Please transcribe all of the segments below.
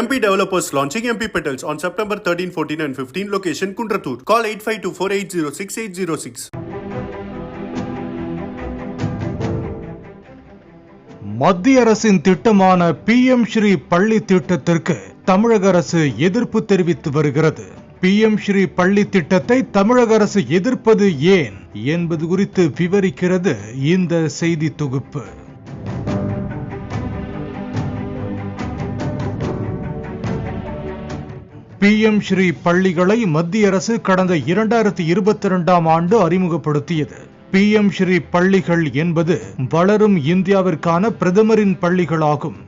MP developers launching MP Petals on September 13, 14 and 15. Location Kundratur. Call 8524806806. மத்திய அரசின் திட்டமான PM Sri பள்ளி திட்டத்திற்கு தமிழக அரசு எதிர்ப்பு தெரிவித்து வருகிறது. PM ஸ்ரீ பள்ளி திட்டத்தை தமிழக அரசு எதிர்ப்பது ஏன் என்பது குறித்து விவரிக்கிறது இந்த செய்தி தொகுப்பு. PM ஸ்ரீ பள்ளிகளை மத்திய அரசு கடந்த 2022ஆம் ஆண்டு அறிமுகப்படுத்தியது. PM ஸ்ரீ பள்ளிகள் என்பது வளரும் இந்தியாவிற்கான பிரதமரின் பள்ளிகளாகும்.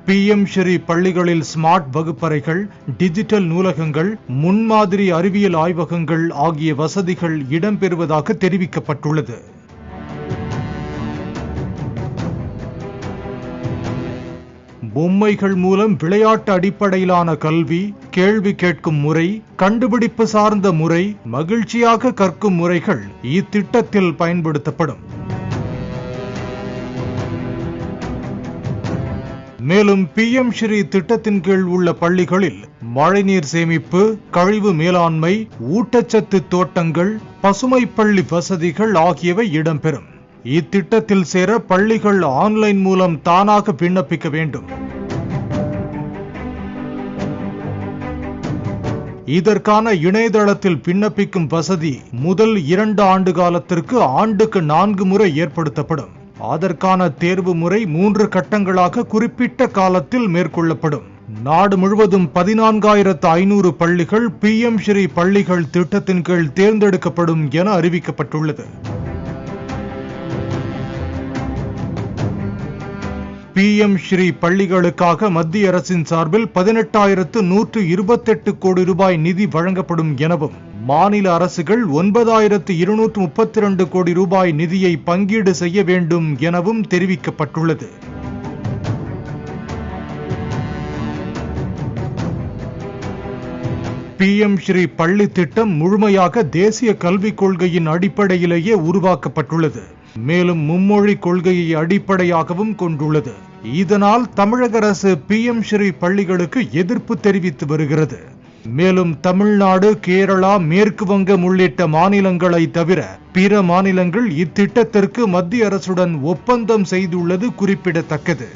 PM ஸ்ரீ பள்ளிகளில் ஸ்மார்ட் வகுப்பறைகள், டிஜிட்டல் நூலகங்கள், முன்மாதிரி அறிவியல் ஆய்வகங்கள் ஆகிய வசதிகள் இடம்பெறுவதாக தெரிவிக்கப்பட்டுள்ளது. பொம்மைகள் மூலம் விளையாட்டு அடிப்படையிலான கல்வி, கேள்வி கேட்கும் முறை, கண்டுபிடிப்பு சார்ந்த முறை, மகிழ்ச்சியாக கற்கும் முறைகள் இத்திட்டத்தில் பயன்படுத்தப்படும். மேலும் PM ஸ்ரீ திட்டத்தின் கீழ் உள்ள பள்ளிகளில் மழைநீர் சேமிப்பு, கழிவு மேலாண்மை, ஊட்டச்சத்து தோட்டங்கள், பசுமை பள்ளி வசதிகள் ஆகியவை இடம்பெறும். இத்திட்டத்தில் சேர பள்ளிகள் ஆன்லைன் மூலம் தானாக விண்ணப்பிக்க வேண்டும். இதற்கான இணையதளத்தில் விண்ணப்பிக்கும் வசதி முதல் 2 ஆண்டு காலத்திற்கு ஆண்டுக்கு 4 முறை ஏற்படுத்தப்படும். அதற்கான தேர்வு முறை 3 கட்டங்களாக குறிப்பிட்ட காலத்தில் மேற்கொள்ளப்படும். நாடு முழுவதும் 14,500 பள்ளிகள் PM ஸ்ரீ பள்ளிகள் திட்டத்தின் கீழ் தேர்ந்தெடுக்கப்படும் என அறிவிக்கப்பட்டுள்ளது. PM ஸ்ரீ பள்ளிகளுக்காக மத்திய அரசின் சார்பில் 18,128 கோடி ரூபாய் நிதி வழங்கப்படும் எனவும் மாநில அரசுகள் 9,232 கோடி ரூபாய் நிதியை பங்கீடு செய்ய வேண்டும் எனவும் தெரிவிக்கப்பட்டுள்ளது. PM ஸ்ரீ பள்ளி திட்டம் முழுமையாக தேசிய கல்விக் கொள்கையின் அடிப்படையிலேயே உருவாக்கப்பட்டுள்ளது. மேலும் மும்மொழி கொள்கையை அடிப்படையாகவும் கொண்டுள்ளது. இதனால் தமிழக அரசு PM ஸ்ரீ பள்ளிகளுக்கு எதிர்ப்பு தெரிவித்து வருகிறது. மேலும் தமிழ்நாடு, கேரளா, மேற்கு வங்கம் உள்ளிட்ட மாநிலங்களை தவிர பிற மாநிலங்கள் இத்திட்டத்திற்கு மத்திய அரசுடன் ஒப்பந்தம் செய்துள்ளது குறிப்பிடத்தக்கது.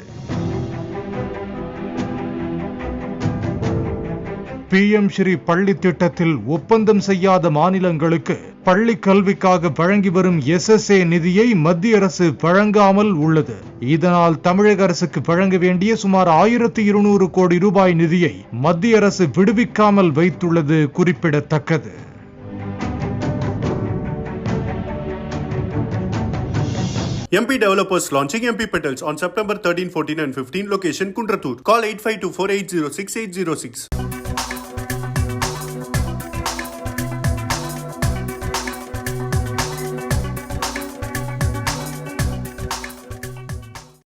PM ஸ்ரீ பள்ளி திட்டத்தில் ஒப்பந்தம் செய்யாத மாநிலங்களுக்கு பள்ளி கல்விக்காக வழங்கி வரும் SSA நிதியை மத்திய அரசு வழங்காமல் உள்ளது. இதனால் தமிழக அரசுக்கு வழங்க வேண்டிய சுமார் 1,200 கோடி ரூபாய் நிதியை மத்திய அரசு விடுவிக்காமல் வைத்துள்ளது குறிப்பிடத்தக்கது. MP developers launching MP Petals on September 13, 14 and 15. Location Kundratur. Call 8524806806.